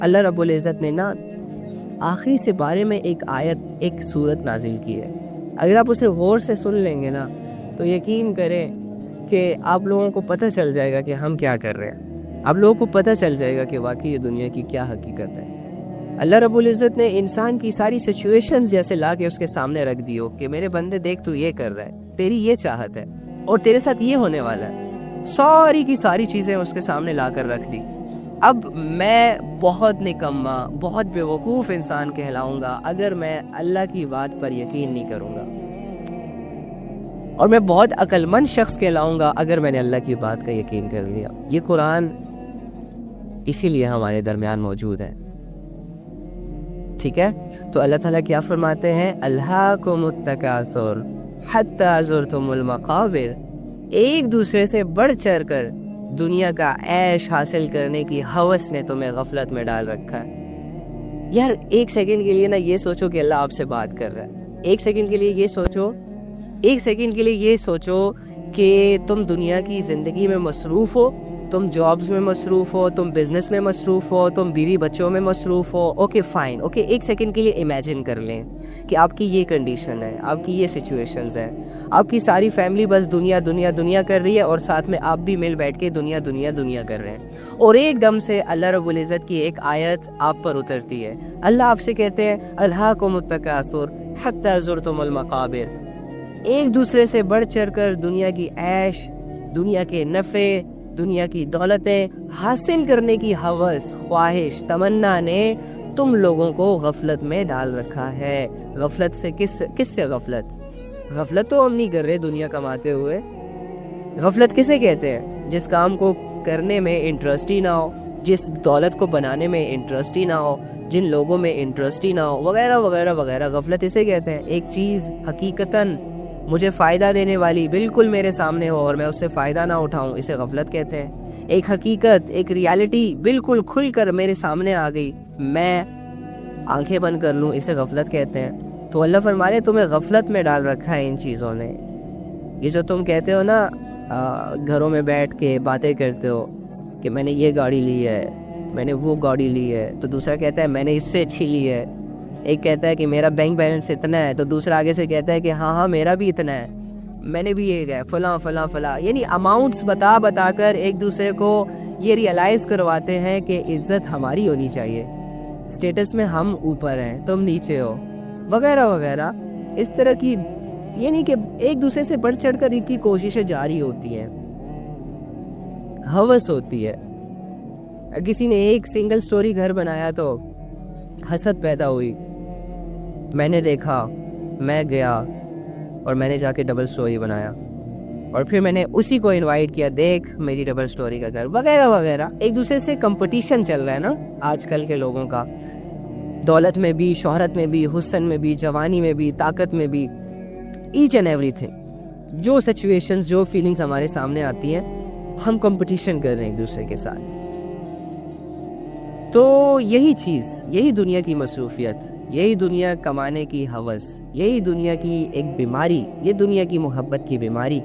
اللہ رب العزت نے نا آخری سے بارے میں ایک آیت، ایک سورت نازل کی ہے. اگر آپ اسے غور سے سن لیں گے نا تو یقین کریں کہ آپ لوگوں کو پتہ چل جائے گا کہ ہم کیا کر رہے ہیں. آپ لوگوں کو پتہ چل جائے گا کہ واقعی یہ دنیا کی کیا حقیقت ہے. اللہ رب العزت نے انسان کی ساری سچویشنز جیسے لا کے اس کے سامنے رکھ دی ہو کہ میرے بندے دیکھ تو یہ کر رہا ہے، تیری یہ چاہت ہے اور تیرے ساتھ یہ ہونے والا ہے. ساری کی ساری چیزیں اس کے سامنے لا کر رکھ دی. اب میں بہت نکما، بہت بیوقوف انسان کہلاؤں گا اگر میں اللہ کی بات پر یقین نہیں کروں گا، اور میں بہت عقل مند شخص کہلاؤں گا اگر میں نے اللہ کی بات کا یقین کر لیا. یہ قرآن اسی لیے ہمارے درمیان موجود ہے. ٹھیک ہے، تو اللہ تعالیٰ کیا فرماتے ہیں؟ الہاکم التکاثر حتی زرتم المقابر. ایک دوسرے سے بڑھ چڑھ کر دنیا کا عیش حاصل کرنے کی ہوس نے تمہیں غفلت میں ڈال رکھا ہے. یار ایک سیکنڈ کے لیے نا یہ سوچو کہ اللہ آپ سے بات کر رہا ہے. ایک سیکنڈ کے لیے یہ سوچو کہ تم دنیا کی زندگی میں مصروف ہو، تم جابز میں مصروف ہو، تم بزنس میں مصروف ہو، تم بیوی بچوں میں مصروف ہو. اوکے فائن، اوکے ایک سیکنڈ کے لیے امیجن کر لیں کہ آپ کی یہ کنڈیشن ہے، آپ کی یہ سچویشنز ہیں، آپ کی ساری فیملی بس دنیا دنیا دنیا کر رہی ہے اور ساتھ میں آپ بھی مل بیٹھ کے دنیا دنیا دنیا کر رہے ہیں، اور ایک دم سے اللہ رب العزت کی ایک آیت آپ پر اترتی ہے. اللہ آپ سے کہتے ہیں الہاکم التکاثر حتی زرتم المقابر. ایک دوسرے سے بڑھ چڑھ کر دنیا کی عیش، دنیا کے نفع، دنیا کی دولتیں حاصل کرنے کی ہوس، خواہش، تمنا نے تم لوگوں کو غفلت میں ڈال رکھا ہے. غفلت سے کس سے غفلت تو ہم نہیں کر رہے دنیا کماتے ہوئے. غفلت کسے کہتے ہیں؟ جس کام کو کرنے میں انٹرسٹ ہی نہ ہو، جس دولت کو بنانے میں انٹرسٹ ہی نہ ہو، جن لوگوں میں انٹرسٹ ہی نہ ہو، وغیرہ وغیرہ وغیرہ. غفلت اسے کہتے ہیں. ایک چیز حقیقتاً مجھے فائدہ دینے والی بالکل میرے سامنے ہو اور میں اس سے فائدہ نہ اٹھاؤں، اسے غفلت کہتے ہیں. ایک حقیقت، ایک ریالٹی بالکل کھل کر میرے سامنے آ گئی، میں آنکھیں بند کر لوں، اسے غفلت کہتے ہیں. تو اللہ فرمانے تمہیں غفلت میں ڈال رکھا ہے ان چیزوں نے. یہ جو تم کہتے ہو نا گھروں میں بیٹھ کے باتیں کرتے ہو کہ میں نے یہ گاڑی لی ہے، میں نے وہ گاڑی لی ہے، تو دوسرا کہتا ہے میں نے اس سے اچھی لی ہے. ایک کہتا ہے کہ میرا بینک بیلنس اتنا ہے، تو دوسرا آگے سے کہتا ہے کہ ہاں میرا بھی اتنا ہے، میں نے بھی یہ ہے، فلاں فلاں فلاں. یعنی اماؤنٹس بتا کر ایک دوسرے کو یہ ریئلائز کرواتے ہیں کہ عزت ہماری ہونی چاہیے، اسٹیٹس میں ہم اوپر ہیں تم نیچے ہو، وغیرہ وغیرہ. اس طرح کی یعنی کہ ایک دوسرے سے بڑھ چڑھ کر ان کی کوششیں جاری ہوتی ہیں، ہوس ہوتی ہے. کسی نے ایک سنگل سٹوری گھر بنایا تو حسد پیدا ہوئی. میں نے دیکھا، میں گیا اور میں نے جا کے ڈبل سٹوری بنایا، اور پھر میں نے اسی کو انوائٹ کیا، دیکھ میری ڈبل سٹوری کا گھر، وغیرہ وغیرہ. ایک دوسرے سے کمپٹیشن چل رہا ہے نا آج کل کے لوگوں کا، دولت میں بھی، شہرت میں بھی، حسن میں بھی، جوانی میں بھی، طاقت میں بھی، ایچ اینڈ ایوری تھنگ. جو سچویشنز، جو فیلنگز ہمارے سامنے آتی ہیں، ہم کمپٹیشن کر رہے ہیں ایک دوسرے کے ساتھ. تو یہی چیز، یہی دنیا کی مصروفیت، یہی دنیا کمانے کی ہوس، یہی دنیا کی ایک بیماری، یہ دنیا کی محبت کی بیماری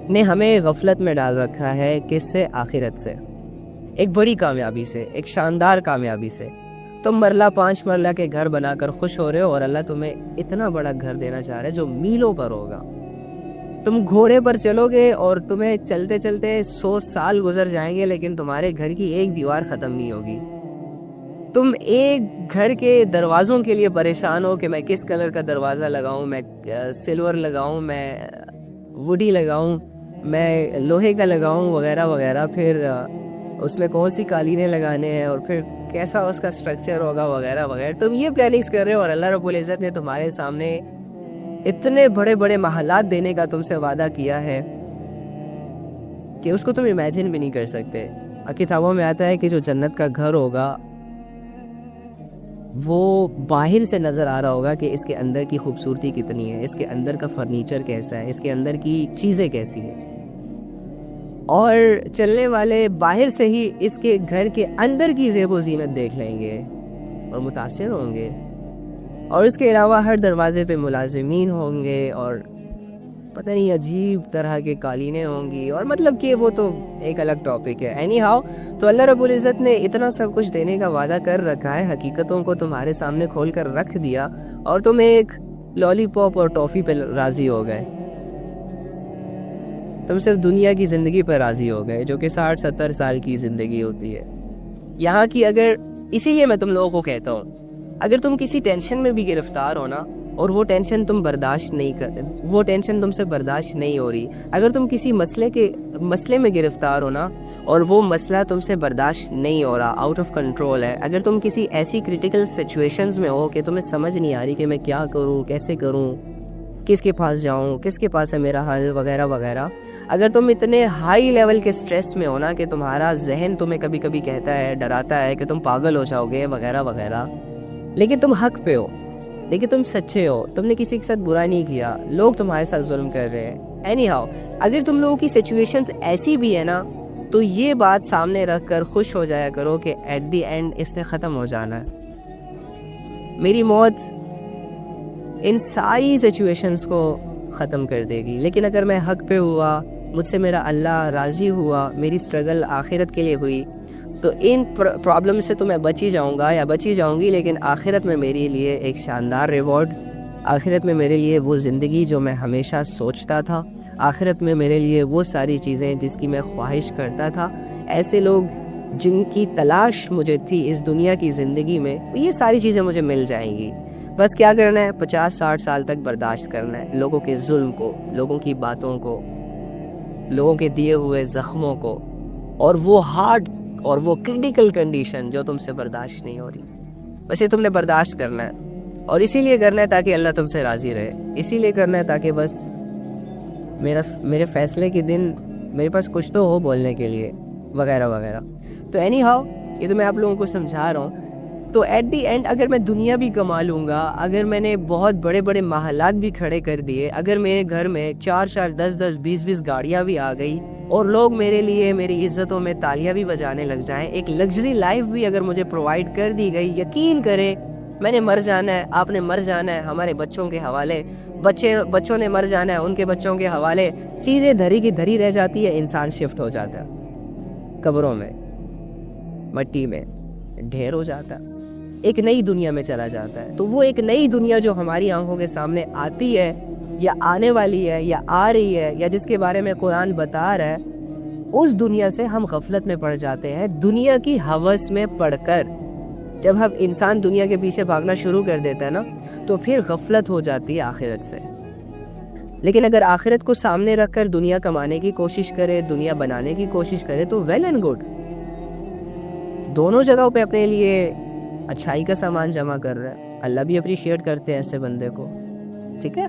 نے ہمیں غفلت میں ڈال رکھا ہے. کس سے؟ آخرت سے. ایک بڑی کامیابی سے، ایک شاندار کامیابی سے. تم مرلہ 5 مرلہ کے گھر بنا کر خوش ہو رہے ہو، اور اللہ تمہیں اتنا بڑا گھر دینا چاہ رہا ہے جو میلوں پر ہوگا. تم گھوڑے پر چلو گے اور تمہیں چلتے چلتے 100 سال گزر جائیں گے، لیکن تمہارے گھر کی ایک دیوار ختم نہیں ہوگی. تم ایک گھر کے دروازوں کے لیے پریشان ہو کہ میں کس کلر کا دروازہ لگاؤں، میں سلور لگاؤں، میں ووڈی لگاؤں، میں لوہے کا لگاؤں، وغیرہ وغیرہ. پھر اس میں کون سی قالینیں لگانے ہیں، اور پھر کیسا اس کا سٹرکچر ہوگا، وغیرہ وغیرہ. تم یہ پلاننگز کر رہے ہو، اور اللہ رب العزت نے تمہارے سامنے اتنے بڑے بڑے محلات دینے کا تم سے وعدہ کیا ہے کہ اس کو تم امیجن بھی نہیں کر سکتے. کتابوں میں آتا ہے کہ جو جنت کا گھر ہوگا وہ باہر سے نظر آ رہا ہوگا کہ اس کے اندر کی خوبصورتی کتنی ہے، اس کے اندر کا فرنیچر کیسا ہے، اس کے اندر کی چیزیں کیسی ہیں. اور چلنے والے باہر سے ہی اس کے گھر کے اندر کی زیب و زینت دیکھ لیں گے اور متاثر ہوں گے. اور اس کے علاوہ ہر دروازے پہ ملازمین ہوں گے، اور پتہ نہیں عجیب طرح کے قالینیں ہوں گی، اور مطلب کہ وہ تو ایک الگ ٹاپک ہے. اینی ہاؤ، تو اللہ رب العزت نے اتنا سب کچھ دینے کا وعدہ کر رکھا ہے، حقیقتوں کو تمہارے سامنے کھول کر رکھ دیا، اور تم ایک لالی پاپ اور ٹافی پہ راضی ہو گئے. تم صرف دنیا کی زندگی پر راضی ہو گئے، جو کہ 60-70 سال کی زندگی ہوتی ہے یہاں کی. اگر اسی لیے میں تم لوگوں کو کہتا ہوں، اگر تم کسی ٹینشن میں بھی گرفتار ہو نا، اور وہ ٹینشن تم سے برداشت نہیں ہو رہی، اگر تم کسی مسئلے میں گرفتار ہو نا، اور وہ مسئلہ تم سے برداشت نہیں ہو رہا، آؤٹ آف کنٹرول ہے، اگر تم کسی ایسی کریٹیکل سچویشنز میں ہو کہ تمہیں سمجھ نہیں آ رہی کہ میں کیا کروں، کیسے کروں، کس کے پاس جاؤں، کس کے پاس ہے میرا حل وغیرہ وغیرہ، اگر تم اتنے ہائی لیول کے سٹریس میں ہو نا کہ تمہارا ذہن تمہیں کبھی کبھی کہتا ہے، ڈراتا ہے کہ تم پاگل ہو جاؤ گے وغیرہ وغیرہ، لیکن تم حق پہ ہو، لیکن تم سچے ہو، تم نے کسی کے ساتھ برا نہیں کیا، لوگ تمہارے ساتھ ظلم کر رہے ہیں. اینی ہاؤ، اگر تم لوگوں کی سچویشنز ایسی بھی ہے نا، تو یہ بات سامنے رکھ کر خوش ہو جایا کرو کہ ایٹ دی اینڈ اس نے ختم ہو جانا ہے. میری موت ان ساری سچویشنز کو ختم کر دے گی، لیکن اگر میں حق پہ ہوا، مجھ سے میرا اللہ راضی ہوا، میری سٹرگل آخرت کے لیے ہوئی، تو ان پرابلم سے تو میں بچ ہی جاؤں گا یا بچ ہی جاؤں گی، لیکن آخرت میں میرے لیے ایک شاندار ریوارڈ، آخرت میں میرے لیے وہ زندگی جو میں ہمیشہ سوچتا تھا، آخرت میں میرے لیے وہ ساری چیزیں جس کی میں خواہش کرتا تھا، ایسے لوگ جن کی تلاش مجھے تھی اس دنیا کی زندگی میں، یہ ساری چیزیں مجھے مل جائیں گی. بس کیا کرنا ہے، 50-60 سال تک برداشت کرنا ہے لوگوں کے ظلم کو، لوگوں کی باتوں کو، لوگوں کے دیے ہوئے زخموں کو، اور وہ ہارڈ اور وہ کریٹیکل کنڈیشن جو تم سے برداشت نہیں ہو رہی. بس یہ تم نے برداشت کرنا ہے، اور اسی لیے کرنا ہے تاکہ اللہ تم سے راضی رہے، اسی لیے کرنا ہے تاکہ بس میرے فیصلے کے دن میرے پاس کچھ تو ہو بولنے کے لیے وغیرہ وغیرہ. تو اینی ہاؤ، یہ تو میں آپ لوگوں کو سمجھا رہا ہوں. تو ایٹ دی اینڈ اگر میں دنیا بھی کما لوں گا، اگر میں نے بہت بڑے بڑے محلات بھی کھڑے کر دیے، اگر میرے گھر میں 4-4 10-10 20-20 گاڑیاں بھی آ گئی، اور لوگ میرے لیے میری عزتوں میں تالیاں بھی بجانے لگ جائیں، ایک لگژری لائف بھی اگر مجھے پرووائڈ کر دی گئی، یقین کریں میں نے مر جانا ہے، آپ نے مر جانا ہے، ہمارے بچوں کے حوالے، بچوں نے مر جانا ہے، ان کے بچوں کے حوالے، چیزیں دھری کی دھری رہ جاتی ہے، انسان شفٹ ہو جاتا ہے قبروں میں، مٹی میں ڈھیر ہو جاتا ہے، ایک نئی دنیا میں چلا جاتا ہے. تو وہ ایک نئی دنیا جو ہماری آنکھوں کے سامنے آتی ہے، یا آنے والی ہے، یا آ رہی ہے، یا جس کے بارے میں قرآن بتا رہا ہے، اس دنیا سے ہم غفلت میں پڑ جاتے ہیں، دنیا کی ہوس میں پڑ کر. جب ہم انسان دنیا کے پیچھے بھاگنا شروع کر دیتا ہے نا، تو پھر غفلت ہو جاتی ہے آخرت سے. لیکن اگر آخرت کو سامنے رکھ کر دنیا کمانے کی کوشش کرے، دنیا بنانے کی کوشش کرے، تو ویل اینڈ گڈ، دونوں جگہوں پہ اپنے لیے اچھائی کا سامان جمع کر رہا ہے. اللہ بھی اپریشیٹ کرتے ہیں ایسے بندے کو، ٹھیک ہے.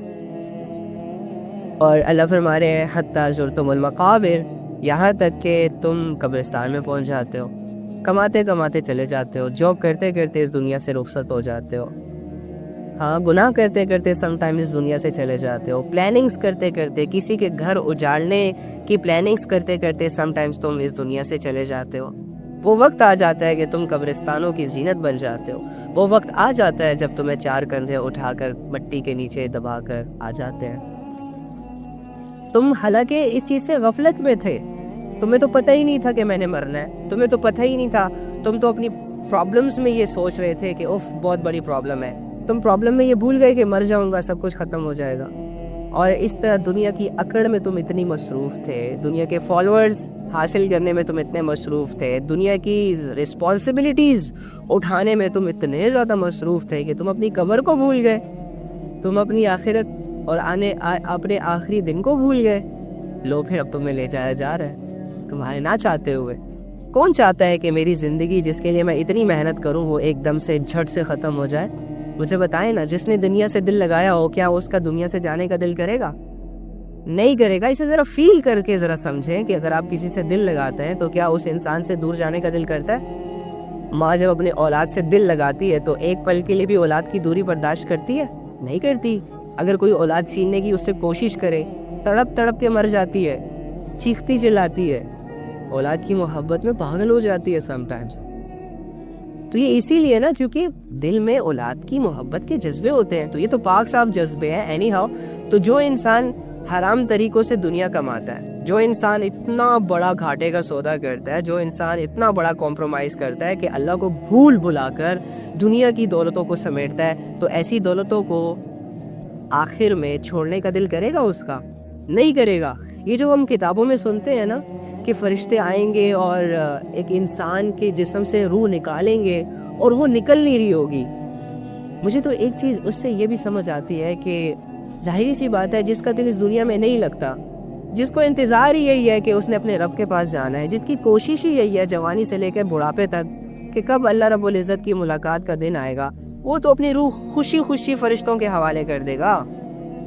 اور اللہ فرما رہے ہیں حتی زرتم المقابر، یہاں تک کہ تم قبرستان میں پہنچ جاتے ہو، کماتے کماتے چلے جاتے ہو، جاب کرتے کرتے اس دنیا سے رخصت ہو جاتے ہو، ہاں گناہ کرتے کرتے سم ٹائم اس دنیا سے چلے جاتے ہو، پلاننگز کرتے کرتے، کسی کے گھر اجاڑنے کی پلاننگز کرتے کرتے سم ٹائمز تم اس دنیا سے چلے جاتے ہو. وہ وقت آ جاتا ہے کہ تم قبرستانوں کی زینت بن جاتے ہو، وہ وقت آ جاتا ہے جب تمہیں 4 کندھے اٹھا کر مٹی کے نیچے دبا کر آ جاتے ہیں. تم حالانکہ اس چیز سے غفلت میں تھے، تمہیں تو پتہ ہی نہیں تھا کہ میں نے مرنا ہے، تمہیں تو پتہ ہی نہیں تھا، تم تو اپنی پرابلمز میں یہ سوچ رہے تھے کہ اوف بہت بڑی پرابلم ہے، تم پرابلم میں یہ بھول گئے کہ مر جاؤں گا، سب کچھ ختم ہو جائے گا. اور اس طرح دنیا کی اکڑ میں تم اتنی مصروف تھے، دنیا کے فالوورز حاصل کرنے میں تم اتنے مصروف تھے، دنیا کی رسپانسبلٹیز اٹھانے میں تم اتنے زیادہ مصروف تھے کہ تم اپنی قبر کو بھول گئے، تم اپنی آخرت اور اپنے آخری دن کو بھول گئے. لو پھر اب تمہیں لے جایا جا رہا ہے تمہارے نہ چاہتے ہوئے. کون چاہتا ہے کہ میری زندگی جس کے لیے میں اتنی محنت کروں وہ ایک دم سے جھٹ سے ختم ہو جائے؟ مجھے بتائیں نا، جس نے دنیا سے دل لگایا ہو، کیا اس کا دنیا سے جانے کا دل کرے گا؟ نہیں کرے گا. اسے ذرا فیل کر کے ذرا سمجھیں کہ اگر آپ کسی سے دل لگاتے ہیں تو کیا اس انسان سے دور جانے کا دل کرتا ہے؟ ماں جب اپنے اولاد سے دل لگاتی ہے تو ایک پل کے لیے بھی اولاد کی دوری برداشت کرتی ہے؟ نہیں کرتی. اگر کوئی اولاد چھیننے کی اس سے کوشش کرے، تڑپ تڑپ کے مر جاتی ہے، چیختی چلاتی ہے، اولاد کی محبت میں پاگل ہو جاتی ہے سم ٹائمز. تو یہ اسی لیے نا، کیونکہ دل میں اولاد کی محبت کے جذبے ہوتے ہیں، تو یہ تو پاک صاف جذبے ہیں. اینی ہاؤ، تو جو انسان حرام طریقوں سے دنیا کماتا ہے، جو انسان اتنا بڑا گھاٹے کا سودا کرتا ہے، جو انسان اتنا بڑا کمپرومائز کرتا ہے کہ اللہ کو بھول بھلا کر دنیا کی دولتوں کو سمیٹتا ہے، تو ایسی دولتوں کو آخر میں چھوڑنے کا دل کرے گا اس کا؟ نہیں کرے گا۔ یہ جو ہم کتابوں میں سنتے ہیں نا کہ فرشتے آئیں گے اور ایک انسان کے جسم سے روح نکالیں گے اور وہ نکل نہیں رہی ہوگی، مجھے تو ایک چیز اس سے یہ بھی سمجھ آتی ہے کہ ظاہری سی بات ہے، جس کا دل اس دنیا میں نہیں لگتا، جس کو انتظار ہی یہی ہے کہ اس نے اپنے رب کے پاس جانا ہے، جس کی کوشش ہی یہی ہے جوانی سے لے کے بڑھاپے تک کہ کب اللہ رب العزت کی ملاقات کا دن آئے گا، وہ تو اپنی روح خوشی خوشی فرشتوں کے حوالے کر دے گا۔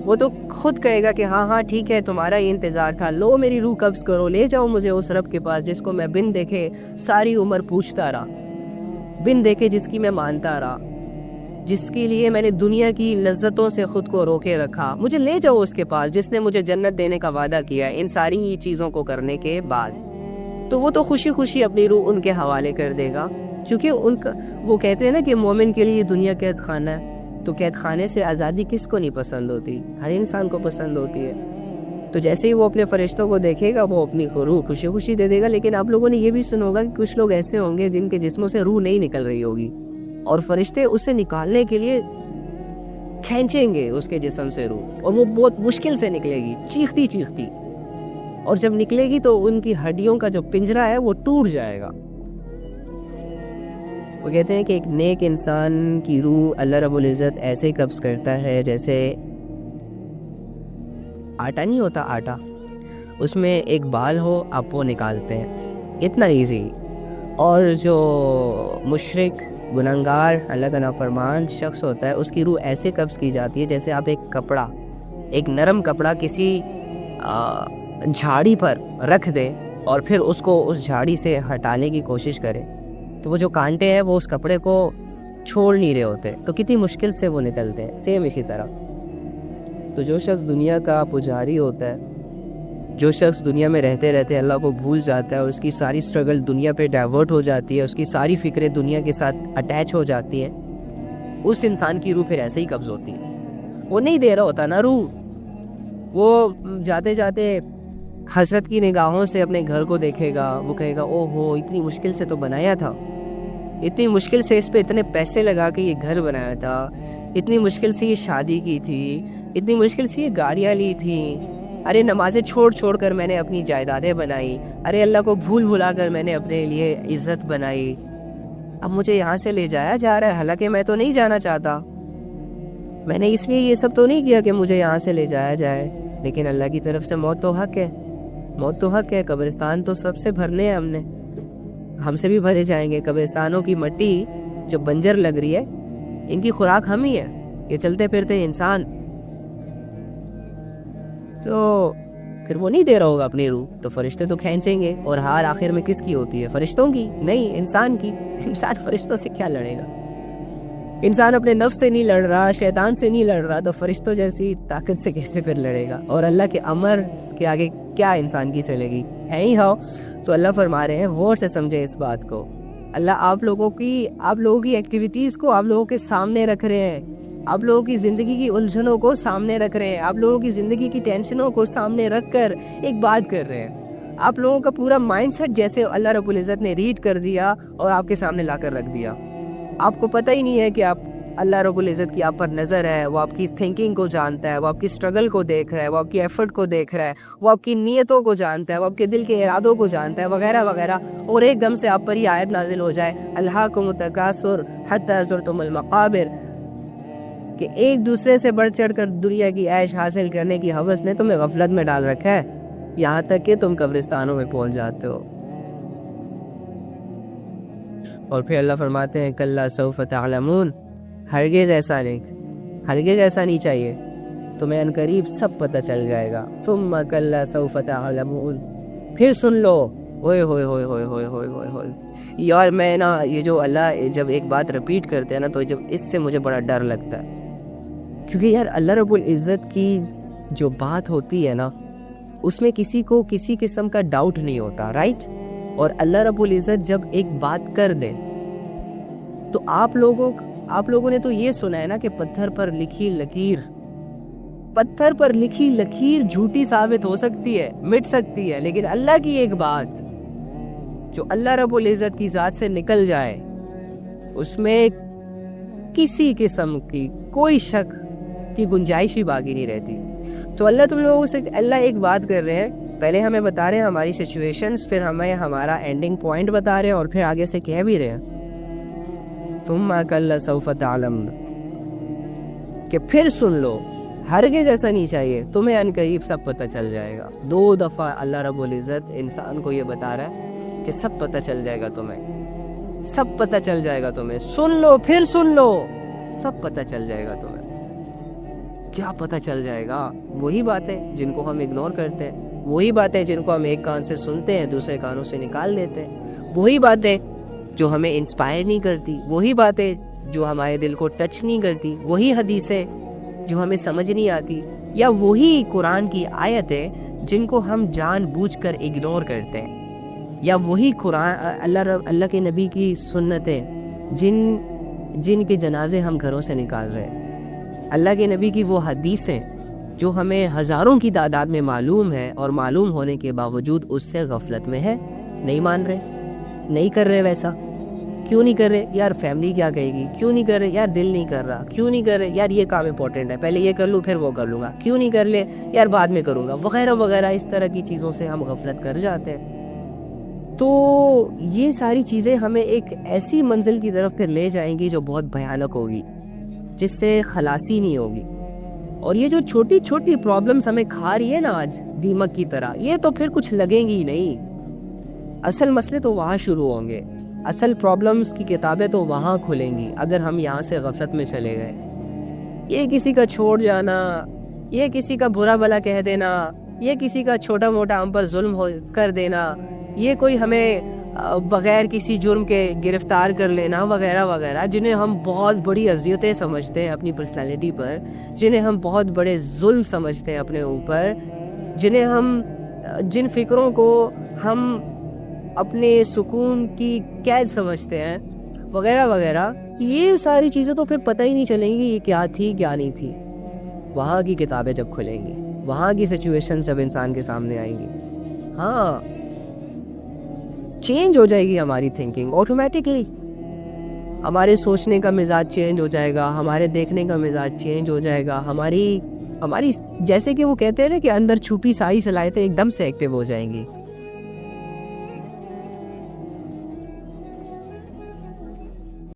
وہ تو خود کہے گا کہ ہاں ٹھیک ہے، تمہارا یہ انتظار تھا، لو میری روح قبض کرو، لے جاؤ مجھے اس رب کے پاس جس کو میں بن دیکھے ساری عمر پوچھتا رہا، بن دیکھے جس کی میں مانتا رہا، جس کے لیے میں نے دنیا کی لذتوں سے خود کو روکے رکھا، مجھے لے جاؤ اس کے پاس جس نے مجھے جنت دینے کا وعدہ کیا ہے ان ساری چیزوں کو کرنے کے بعد۔ تو وہ تو خوشی خوشی اپنی روح ان کے حوالے کر دے گا، کیونکہ وہ کہتے ہیں نا کہ مومن کے لیے دنیا قید خانہ ہے، تو قید خانے سے آزادی کس کو نہیں پسند ہوتی؟ ہر انسان کو پسند ہوتی ہے۔ تو جیسے ہی وہ اپنے فرشتوں کو دیکھے گا وہ اپنی روح خوشی خوشی دے دے گا، لیکن آپ لوگوں نے یہ بھی سنا ہوگا کہ کچھ لوگ ایسے ہوں گے جن کے جسموں سے روح نہیں نکل رہی ہوگی، اور فرشتے اسے نکالنے کے لیے کھینچیں گے اس کے جسم سے روح، اور وہ بہت مشکل سے نکلے گی، چیختی چیختی، اور جب نکلے گی تو ان کی ہڈیوں کا جو پنجرہ ہے وہ ٹوٹ جائے گا۔ وہ کہتے ہیں کہ ایک نیک انسان کی روح اللہ رب العزت ایسے قبض کرتا ہے جیسے آٹا نہیں ہوتا، آٹا اس میں ایک بال ہو، آپ وہ نکالتے ہیں، اتنا ایزی۔ اور جو مشرک گنہگار اللہ کا نافرمان شخص ہوتا ہے اس کی روح ایسے قبض کی جاتی ہے جیسے آپ ایک نرم کپڑا کسی جھاڑی پر رکھ دیں اور پھر اس کو اس جھاڑی سے ہٹانے کی کوشش کرے، تو وہ جو کانٹے ہیں وہ اس کپڑے کو چھوڑ نہیں رہے ہوتے، تو کتنی مشکل سے وہ نکلتے ہیں۔ سیم اسی طرح تو جو شخص دنیا کا پجاری ہوتا ہے، جو شخص دنیا میں رہتے رہتے اللہ کو بھول جاتا ہے اور اس کی ساری سٹرگل دنیا پہ ڈائیورٹ ہو جاتی ہے، اس کی ساری فکریں دنیا کے ساتھ اٹیچ ہو جاتی ہیں، اس انسان کی روح پھر ایسے ہی قبض ہوتی ہے۔ وہ نہیں دے رہا ہوتا نا روح، وہ جاتے جاتے حسرت کی نگاہوں سے اپنے گھر کو دیکھے گا، وہ کہے گا او ہو اتنی مشکل سے تو بنایا تھا، اتنی مشکل سے اس پہ اتنے پیسے لگا کے یہ گھر بنایا تھا، اتنی مشکل سے یہ شادی کی تھی، اتنی مشکل سے یہ گاڑیاں لی تھیں، ارے نمازیں چھوڑ چھوڑ کر میں نے اپنی جائیدادیں بنائی، ارے اللہ کو بھول بھلا کر میں نے اپنے لیے عزت بنائی، اب مجھے یہاں سے لے جایا جا رہا ہے، حالانکہ میں تو نہیں جانا چاہتا، میں نے اس لیے یہ سب تو نہیں کیا کہ مجھے یہاں سے لے جایا جائے، لیکن اللہ کی طرف سے موت تو حق ہے، موت تو حق ہے، قبرستان تو سب سے بھرنے ہیں ہم سے بھی بھرے جائیں گے، قبرستانوں کی مٹی جو بنجر لگ رہی ہے ان کی خوراک ہم ہی ہے، یہ چلتے پھرتے انسان، تو پھر وہ نہیں دے رہا ہوگا اپنی روح، تو فرشتے تو کھینچیں گے، اور ہار آخر میں کس کی ہوتی ہے؟ فرشتوں کی نہیں، انسان کی۔ انسان فرشتوں سے کیا لڑے گا؟ انسان اپنے نفس سے نہیں لڑ رہا، شیطان سے نہیں لڑ رہا، تو فرشتوں جیسی طاقت سے کیسے پھر لڑے گا؟ اور اللہ کے امر کے آگے کیا انسان کی چلے گی؟ ہے ہی ہاؤ۔ تو اللہ فرما رہے ہیں غور سے سمجھے اس بات کو، اللہ آپ لوگوں کی ایکٹیویٹیز کو آپ لوگوں کے سامنے رکھ رہے ہیں، آپ لوگوں کی زندگی کی الجھنوں کو سامنے رکھ رہے ہیں، آپ لوگوں کی زندگی کی ٹینشنوں کو سامنے رکھ کر ایک بات کر رہے ہیں، آپ لوگوں کا پورا مائنڈ سیٹ جیسے اللہ رب العزت نے ریڈ کر دیا اور آپ کے سامنے لا کر رکھ دیا، آپ کو پتہ ہی نہیں ہے کہ آپ اللہ رب العزت کی آپ پر نظر ہے، وہ آپ کی تھنکنگ کو جانتا ہے، وہ آپ کی سٹرگل کو دیکھ رہا ہے، وہ آپ کی ایفرٹ کو دیکھ رہا ہے، وہ آپ کی نیتوں کو جانتا ہے، وہ آپ کے دل کے ارادوں کو جانتا ہے، وغیرہ وغیرہ، اور ایک دم سے آپ پر یہ آیت نازل ہو جائے الہاکم التکاثر حتی زرتم المقابر، کہ ایک دوسرے سے بڑھ چڑھ کر دنیا کی عیش حاصل کرنے کی ہوس نے تمہیں غفلت میں ڈال رکھا ہے، یہاں تک کہ تم قبرستانوں میں پہنچ جاتے ہو۔ اور پھر اللہ فرماتے ہیں کلا سوف تعلمون، ہرگز ایسا نہیں چاہیے، تمہیں عنقریب سب پتہ چل جائے گا، ثم کلا سوف تعلمون، پھر سن لو، ہوئے ہوئے ہوئے ہوئے ہوئے ہوئے ہوئے ہوئے۔ یار میں نا یہ جو اللہ جب ایک بات رپیٹ کرتے ہیں نا تو جب اس سے مجھے بڑا ڈر لگتا ہے، کیونکہ یار اللہ رب العزت کی جو بات ہوتی ہے نا اس میں کسی کو کسی قسم کا ڈاؤٹ نہیں ہوتا، رائٹ؟ اور اللہ رب العزت جب ایک بات کر دے تو آپ لوگوں نے تو یہ سنا ہے نا کہ پتھر پر لکھی لکیر پتھر پر لکھی لکیر جھوٹی ثابت ہو سکتی ہے, مٹ سکتی ہے, لیکن اللہ کی ایک بات جو اللہ رب العزت کی ذات سے نکل جائے اس میں کسی قسم کی کوئی شک کی گنجائش ہی باقی نہیں رہتی. تو اللہ تم لوگوں سے ایک بات کر رہے ہیں, پہلے ہمیں بتا رہے ہیں ہماری سچویشنز, پھر ہمیں ہمارا اینڈنگ پوائنٹ بتا رہے ہیں, اور پھر آگے سے کہہ بھی رہے ہیں ثم کلا سوف تعلمون, کہ پھر سن لو, ہرگز ایسا نہیں چاہیے, تمہیں ان قریب سب پتہ چل جائے گا. 2 دفعہ اللہ رب العزت انسان کو یہ بتا رہا ہے کہ سب پتہ چل جائے گا تمہیں, سب پتہ چل جائے گا تمہیں, سن لو پھر سن لو, سب پتہ چل جائے گا تمہیں. کیا پتہ چل جائے گا؟ وہی باتیں جن کو ہم اگنور کرتے ہیں, وہی باتیں جن کو ہم ایک کان سے سنتے ہیں دوسرے کانوں سے نکال دیتے ہیں, وہی باتیں جو ہمیں انسپائر نہیں کرتی, وہی باتیں جو ہمارے دل کو ٹچ نہیں کرتی, وہی حدیثیں جو ہمیں سمجھ نہیں آتی, یا وہی قرآن کی آیتیں جن کو ہم جان بوجھ کر اگنور کرتے ہیں, یا وہی قرآن اللہ کے نبی کی سنتیں جن کے جنازے ہم گھروں سے نکال رہے ہیں, اللہ کے نبی کی وہ حدیثیں جو ہمیں ہزاروں کی تعداد میں معلوم ہے, اور معلوم ہونے کے باوجود اس سے غفلت میں ہے, نہیں مان رہے, نہیں کر رہے. ویسا کیوں نہیں کر رہے؟ یار فیملی کیا کہے گی. کیوں نہیں کر رہے؟ یار دل نہیں کر رہا. کیوں نہیں کر رہے؟ یار یہ کام امپورٹنٹ ہے, پہلے یہ کر لوں پھر وہ کر لوں گا. کیوں نہیں کر لے؟ یار بعد میں کروں گا, وغیرہ وغیرہ. اس طرح کی چیزوں سے ہم غفلت کر جاتے ہیں. تو یہ ساری چیزیں ہمیں ایک ایسی منزل کی طرف پھر لے جائیں گی جو بہت بھیانک ہوگی, جس سے خلاصی نہیں ہوگی. اور یہ جو چھوٹی چھوٹی پرابلمز ہمیں کھا رہی ہے نا آج دیمک کی طرح, یہ تو پھر کچھ لگیں گی نہیں. اصل مسئلے تو وہاں شروع ہوں گے, اصل پرابلمز کی کتابیں تو وہاں کھلیں گی اگر ہم یہاں سے غفلت میں چلے گئے. یہ کسی کا چھوڑ جانا, یہ کسی کا برا بھلا کہہ دینا, یہ کسی کا چھوٹا موٹا ہم پر ظلم کر دینا, یہ کوئی ہمیں بغیر کسی جرم کے گرفتار کر لینا وغیرہ وغیرہ, جنہیں ہم بہت بڑی اذیتیں سمجھتے ہیں اپنی پرسنالٹی پر, جنہیں ہم بہت بڑے ظلم سمجھتے ہیں اپنے اوپر, جن فکروں کو ہم اپنے سکون کی قید سمجھتے ہیں وغیرہ وغیرہ. یہ ساری چیزیں تو پھر پتہ ہی نہیں چلیں گی یہ کیا تھی کیا نہیں تھی. وہاں کی کتابیں جب کھلیں گی, وہاں کی سچویشن جب انسان کے سامنے آئیں گی, ہاں چینج ہو جائے گی ہماری تھنکنگ آٹومیٹکلی. ہمارے سوچنے کا مزاج چینج ہو جائے گا, ہمارے دیکھنے کا مزاج چینج ہو جائے گا, ہماری جیسے کہ وہ کہتے ہیں نا کہ اندر چھپی ساری صلاحیتیں ایک دم سے ایکٹیو ہو جائیں گی.